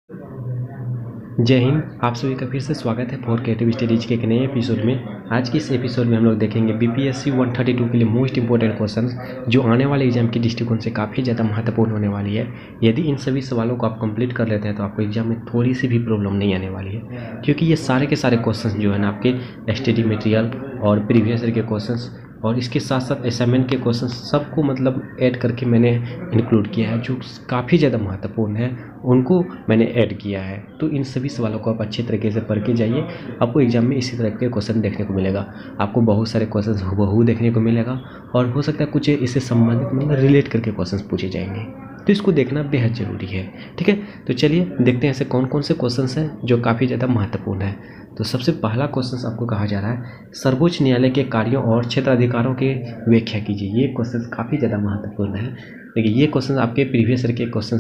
जय हिंद। आप सभी का फिर से स्वागत है फॉर क्रिएटिव स्टडीज के एक नए एपिसोड में। आज की इस एपिसोड में हम लोग देखेंगे बीपीएससी 132 के लिए मोस्ट इंपॉर्टेंट क्वेश्चंस जो आने वाले एग्जाम के दृष्टिकोण से काफ़ी ज़्यादा महत्वपूर्ण होने वाली है। यदि इन सभी सवालों को आप कंप्लीट कर लेते हैं तो आपको एग्जाम में थोड़ी सी भी प्रॉब्लम नहीं आने वाली है, क्योंकि ये सारे के सारे क्वेश्चन जो है ना आपके स्टडी मटेरियल और प्रीवियस ईयर के क्वेश्चन और इसके साथ साथ असाइनमेंट के क्वेश्चन सबको मतलब ऐड करके मैंने इंक्लूड किया है, जो काफ़ी ज़्यादा महत्वपूर्ण है उनको मैंने ऐड किया है। तो इन सभी सवालों को आप अच्छे तरीके से पढ़ के जाइए। आपको एग्जाम में इसी तरह के क्वेश्चन देखने को मिलेगा। आपको बहुत सारे क्वेश्चन हूबहू देखने को मिलेगा और हो सकता है कुछ इससे संबंधित मतलब रिलेट करके क्वेश्चन पूछे जाएंगे, तो इसको देखना बेहद ज़रूरी है। ठीक है, तो चलिए देखते हैं ऐसे कौन कौन से क्वेश्चन हैं जो काफ़ी ज़्यादा महत्वपूर्ण है। तो सबसे पहला क्वेश्चन आपको कहा जा रहा है, सर्वोच्च न्यायालय के कार्यों और क्षेत्राधिकारों की व्याख्या कीजिए। ये क्वेश्चन काफ़ी ज़्यादा महत्वपूर्ण है। देखिए, ये क्वेश्चन आपके प्रीवियस ईयर के क्वेश्चन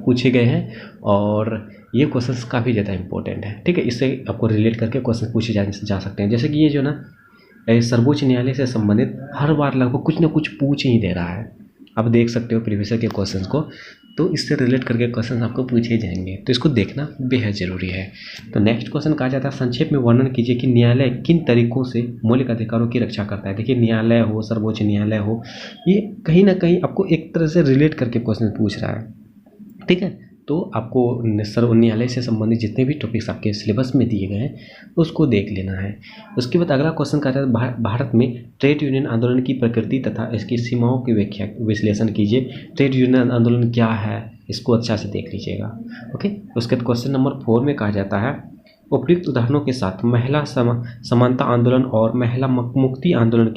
पूछे गए हैं और ये क्वेश्चन काफ़ी ज़्यादा इंपॉर्टेंट है। ठीक है, इससे आपको रिलेट करके क्वेश्चन पूछे जा सकते हैं। जैसे कि ये जो ना सर्वोच्च न्यायालय से संबंधित हर बार लगभग कुछ ना कुछ पूछ ही दे रहा है। आप देख सकते हो प्रीवियस ईयर के क्वेश्चन को, तो इससे रिलेट करके क्वेश्चन आपको पूछे जाएंगे, तो इसको देखना बेहद ज़रूरी है। तो नेक्स्ट क्वेश्चन कहा जाता है, संक्षेप में वर्णन कीजिए कि न्यायालय किन तरीकों से मौलिक अधिकारों की रक्षा करता है। देखिए, न्यायालय हो, सर्वोच्च न्यायालय हो, ये कहीं ना कहीं आपको एक तरह से रिलेट करके क्वेश्चन पूछ रहा है। ठीक है, तो आपको सर्व न्यायालय से संबंधित जितने भी टॉपिक्स आपके सिलेबस में दिए गए हैं उसको देख लेना है। उसके बाद अगला क्वेश्चन कहता है, भारत में ट्रेड यूनियन आंदोलन की प्रकृति तथा इसकी सीमाओं की व्याख्या विश्लेषण कीजिए। ट्रेड यूनियन आंदोलन क्या है, इसको अच्छा से देख लीजिएगा। ओके, उसके बाद क्वेश्चन नंबर 4 में कहा जाता है, उपयुक्त उदाहरणों के साथ महिला समानता आंदोलन और महिला मुक्ति आंदोलन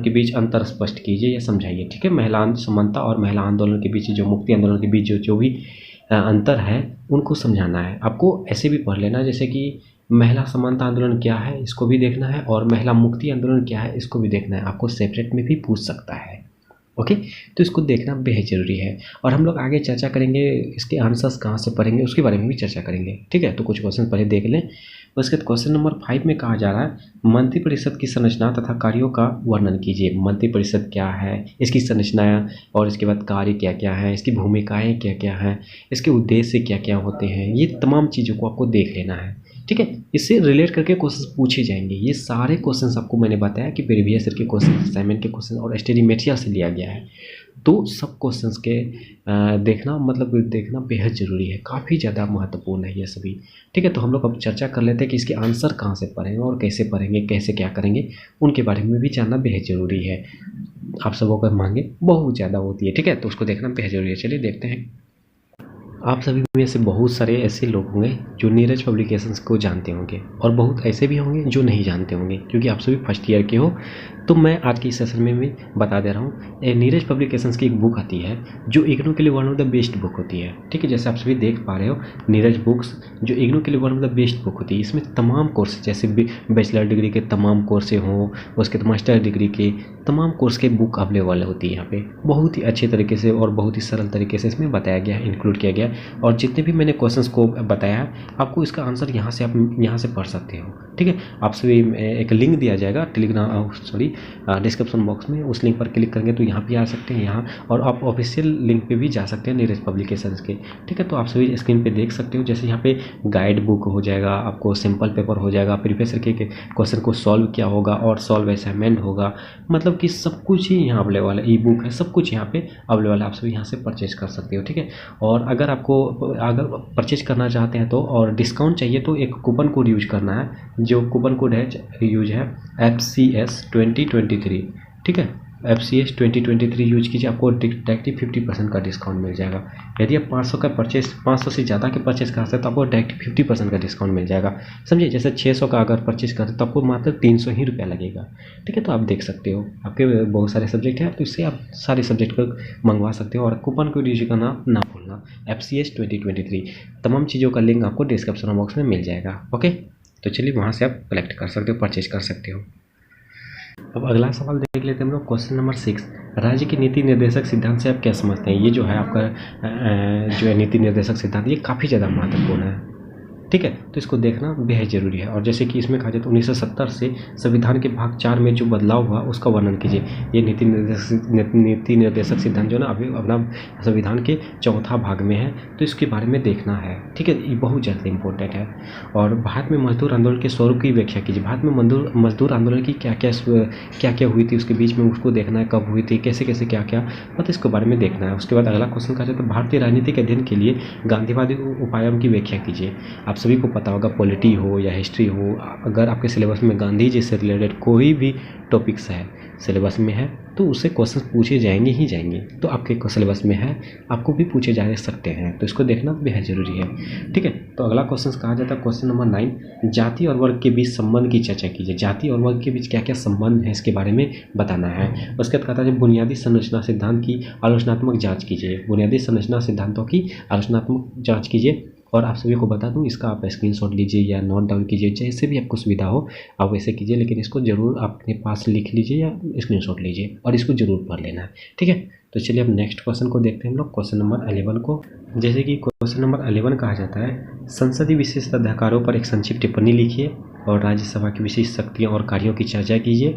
के बीच अंतर स्पष्ट कीजिए या समझाइए। ठीक है, महिला समानता और महिला आंदोलन के बीच जो मुक्ति आंदोलन के बीच जो भी अंतर है उनको समझाना है। आपको ऐसे भी पढ़ लेना, जैसे कि महिला समानता आंदोलन क्या है इसको भी देखना है और महिला मुक्ति आंदोलन क्या है इसको भी देखना है। आपको सेपरेट में भी पूछ सकता है। ओके, तो इसको देखना बेहद ज़रूरी है और हम लोग आगे चर्चा करेंगे, इसके आंसर्स कहाँ से पढ़ेंगे उसके बारे में भी चर्चा करेंगे। ठीक है, तो कुछ क्वेश्चन पहले देख लें। उसके बाद क्वेश्चन नंबर 5 में कहा जा रहा है, मंत्रिपरिषद की संरचना तथा कार्यों का वर्णन कीजिए। मंत्रिपरिषद क्या है, इसकी संरचना और इसके बाद कार्य क्या क्या है, इसकी भूमिकाएं क्या क्या हैं, इसके उद्देश्य क्या क्या होते हैं, ये तमाम चीज़ों को आपको देख लेना है। ठीक है, इससे रिलेट करके क्वेश्चन पूछे जाएंगे। ये सारे क्वेश्चंस आपको मैंने बताया कि प्रीवियस ईयर के क्वेश्चन, असाइनमेंट के क्वेश्चन और स्टडी मटेरियल से लिया गया है। तो सब क्वेश्चंस के देखना बेहद ज़रूरी है, काफ़ी ज़्यादा महत्वपूर्ण है ये सभी। ठीक है, तो हम लोग अब चर्चा कर लेते हैं कि इसके आंसर कहाँ से पढ़ेंगे और कैसे पढ़ेंगे, कैसे क्या करेंगे, उनके बारे में भी जानना बेहद ज़रूरी है। आप सबों को मांगे बहुत ज़्यादा होती है। ठीक है, तो उसको देखना बेहद ज़रूरी है। चलिए देखते हैं। आप सभी में से बहुत सारे ऐसे लोग होंगे जो नीरज पब्लिकेशंस को जानते होंगे और बहुत ऐसे भी होंगे जो नहीं जानते होंगे, क्योंकि आप सभी फर्स्ट ईयर के हो। तो मैं आज की सेशन में भी बता दे रहा हूँ, नीरज पब्लिकेशंस की एक बुक आती है जो इग्नू के लिए one of the best book होती है। ठीक है, जैसे आप सभी देख पा रहे हो, नीरज बुक्स जो इग्नू के लिए one of the best book होती है। इसमें तमाम कोर्स, जैसे बैचलर डिग्री के तमाम कोर्स हों, उसके बाद मास्टर डिग्री के तमाम कोर्स के बुक अवेलेबल होती है यहाँ पे। बहुत ही अच्छे तरीके से और बहुत ही सरल तरीके से इसमें बताया गया है, इंक्लूड किया गया है। और जितने भी मैंने क्वेश्चंस को बताया आपको इसका आंसर यहाँ से आप यहाँ से पढ़ सकते हो। ठीक है, आप सभी एक लिंक दिया जाएगा डिस्क्रिप्शन बॉक्स में, उस लिंक पर क्लिक करेंगे तो यहाँ भी आ सकते हैं यहाँ, और आप ऑफिशियल लिंक पे भी जा सकते हैं नीरज पब्लिकेशंस के। ठीक है, तो आप सभी स्क्रीन पे देख सकते हो, जैसे यहाँ पे गाइड बुक हो जाएगा, आपको सिंपल पेपर हो जाएगा, प्रीवियस ईयर के क्वेश्चन को सॉल्व किया होगा और सॉल्व असाइनमेंट होगा, मतलब कि सब कुछ ही यहाँ अवेलेबल है। ई बुक है, सब कुछ यहाँ पे अवेलेबल है, आप सभी यहाँ से परचेज कर सकते हो। ठीक है, और अगर परचेज करना चाहते हैं तो और डिस्काउंट चाहिए तो एक कूपन कोड यूज करना है, जो कूपन कोड है यूज है FCS 2023। ठीक है, FCS 2023 यूज कीजिए, आपको डायरेक्टली 50% का डिस्काउंट मिल जाएगा। यदि आप 500 से ज़्यादा के परचेज करते हैं तो आपको डायरेक्ट 50% का डिस्काउंट मिल जाएगा। समझिए, जैसे 600 का अगर परचेज करते तो आपको मात्र 300 ही रुपया लगेगा। ठीक है, तो आप देख सकते हो, आपके बहुत सारे सब्जेक्ट हैं तो इससे आप सारे सब्जेक्ट को मंगवा सकते हो। और कूपन कोड यूज करना ना भूलना, FCS 2023। तमाम चीज़ों का लिंक आपको डिस्क्रिप्शन बॉक्स में मिल जाएगा। ओके, तो चलिए वहाँ से आप कलेक्ट कर सकते हो, परचेज कर सकते हो। अब अगला सवाल देख लेते हैं हम लोग, क्वेश्चन नंबर 6, राज्य के नीति निर्देशक सिद्धांत से आप क्या समझते हैं। ये जो है आपका जो है नीति निर्देशक सिद्धांत, ये काफ़ी ज़्यादा महत्वपूर्ण है। ठीक है। तो इसको देखना बेहद ज़रूरी है। और जैसे कि इसमें कहा जाए तो 1970 से संविधान के भाग 4 में जो बदलाव हुआ उसका वर्णन कीजिए। ये नीति निर्देशक सिद्धांत जो है ना अभी अपना संविधान के चौथा भाग में है, तो इसके बारे में देखना है। ठीक है, ये बहुत ज़्यादा इंपॉर्टेंट है। और भारत में मजदूर आंदोलन के स्वरूप की व्याख्या कीजिए। भारत में मजदूर आंदोलन की क्या क्या हुई थी उसके बीच में, उसको देखना है कब हुई थी, कैसे कैसे क्या क्या, मतलब इसके बारे में देखना है। उसके बाद अगला क्वेश्चन कहा जाए तो भारतीय राजनीतिक अध्ययन के लिए गांधीवादी उपायों की व्याख्या कीजिए। आप सभी को पता होगा, पॉलिटी हो या हिस्ट्री हो, अगर आपके सिलेबस में गांधी जी से रिलेटेड कोई भी टॉपिक्स है सिलेबस में है तो उससे क्वेश्चन पूछे जाएंगे ही जाएंगे। तो आपके सिलेबस में है, आपको भी पूछे जा सकते हैं, तो इसको देखना बेहद ज़रूरी है। ठीक है, तो अगला क्वेश्चन कहा जाता है क्वेश्चन नंबर 9, जाति और वर्ग के बीच संबंध की चर्चा कीजिए। जाति और वर्ग के बीच क्या क्या संबंध है इसके बारे में बताना है। उसके बाद कहता है बुनियादी संरचना सिद्धांत की आलोचनात्मक जाँच कीजिए। बुनियादी संरचना सिद्धांतों की आलोचनात्मक जाँच कीजिए। और आप सभी को बता दूं, इसका आप स्क्रीनशॉट लीजिए या नोट डाउन कीजिए, जैसे भी आपको सुविधा हो आप वैसे कीजिए, लेकिन इसको ज़रूर अपने पास लिख लीजिए या स्क्रीनशॉट लीजिए और इसको ज़रूर पढ़ लेना है। ठीक है, तो चलिए अब नेक्स्ट क्वेश्चन को देखते हैं हम लोग, क्वेश्चन नंबर 11 को। जैसे कि क्वेश्चन नंबर 11 कहा जाता है संसदीय विशेषाधिकारों पर एक संक्षिप्त टिप्पणी लिखिए और राज्यसभा की विशेष शक्तियों और कार्यों की चर्चा कीजिए।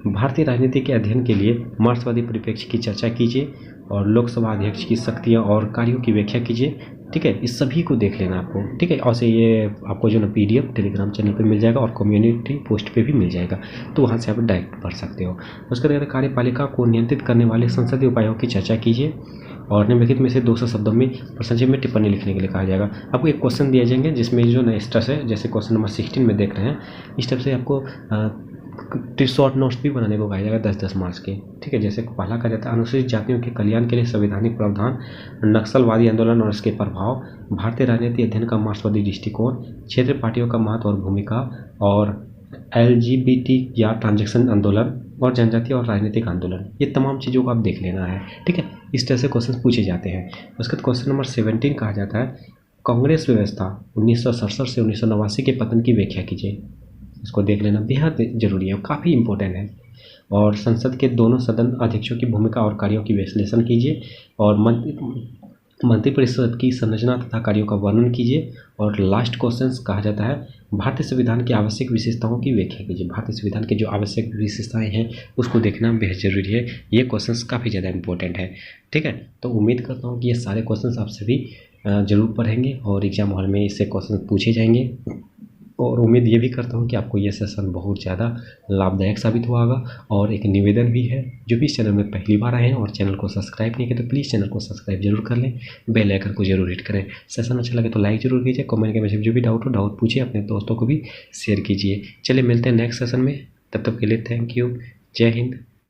भारतीय राजनीति के अध्ययन के लिए मार्क्सवादी परिप्रेक्ष्य की चर्चा कीजिए और लोकसभा अध्यक्ष की शक्तियाँ और कार्यों की व्याख्या कीजिए। ठीक है, इस सभी को देख लेना आपको। ठीक है, और से ये आपको जो ना PDF टेलीग्राम चैनल पे मिल जाएगा और कम्युनिटी पोस्ट पे भी मिल जाएगा, तो वहाँ से आप डायरेक्ट पढ़ सकते हो। उसके बाद कार्यपालिका को नियंत्रित करने वाले संसदीय उपायों की चर्चा कीजिए और निम्नलिखित में से 200 शब्दों में संक्षेप में टिप्पणी लिखने के लिए कहा जाएगा। आपको एक क्वेश्चन दिए जाएंगे जिसमें जो ना इस तरह से, जैसे क्वेश्चन नंबर 16 में देख रहे हैं, इस टाइप से आपको शॉर्ट नोट्स भी बनाने को कहा जाएगा 10-10 मार्क्स के। ठीक है, जैसे पहला कहा जाता है अनुसूचित जातियों के कल्याण के लिए संवैधानिक प्रावधान, नक्सलवादी आंदोलन और इसके प्रभाव, भारतीय राजनीति अध्ययन का मार्क्सवादी दृष्टिकोण, क्षेत्रीय पार्टियों का महत्व और भूमिका, और LGBT या ट्रांजेक्शन आंदोलन, और जनजातीय और राजनीतिक आंदोलन। ये तमाम चीज़ों को आप देख लेना है। ठीक है, इस तरह से क्वेश्चन पूछे जाते हैं। उसके बाद क्वेश्चन नंबर 17 कहा जाता है कांग्रेस व्यवस्था 1967 से 1989 के पतन की व्याख्या कीजिए। इसको देख लेना बेहद जरूरी है, काफ़ी इंपॉर्टेंट है। और संसद के दोनों सदन अध्यक्षों की भूमिका और कार्यों की विश्लेषण कीजिए और मंत्रिपरिषद की संरचना तथा कार्यों का वर्णन कीजिए। और लास्ट क्वेश्चन कहा जाता है भारतीय संविधान की आवश्यक विशेषताओं की व्याख्या कीजिए। भारतीय संविधान के जो आवश्यक विशेषताएं हैं उसको देखना बेहद जरूरी है। ये क्वेश्चंस काफ़ी ज़्यादा इंपॉर्टेंट है। ठीक है, तो उम्मीद करता हूँ कि ये सारे क्वेश्चंस आप सभी जरूर पढ़ेंगे और एग्जाम हॉल में इससे क्वेश्चन पूछे जाएंगे। और उम्मीद ये भी करता हूँ कि आपको ये सेशन बहुत ज़्यादा लाभदायक साबित हुआ होगा। और एक निवेदन भी है, जो भी इस चैनल में पहली बार आए हैं और चैनल को सब्सक्राइब नहीं किया तो प्लीज़ चैनल को सब्सक्राइब जरूर कर लें, बेल आइकन को जरूर हिट करें। सेशन अच्छा लगे तो लाइक जरूर कीजिए, कमेंट के में जो भी डाउट हो डाउट पूछिए, अपने दोस्तों को भी शेयर कीजिए। चलिए मिलते हैं नेक्स्ट सेशन में, तब तक के लिए थैंक यू। जय हिंद।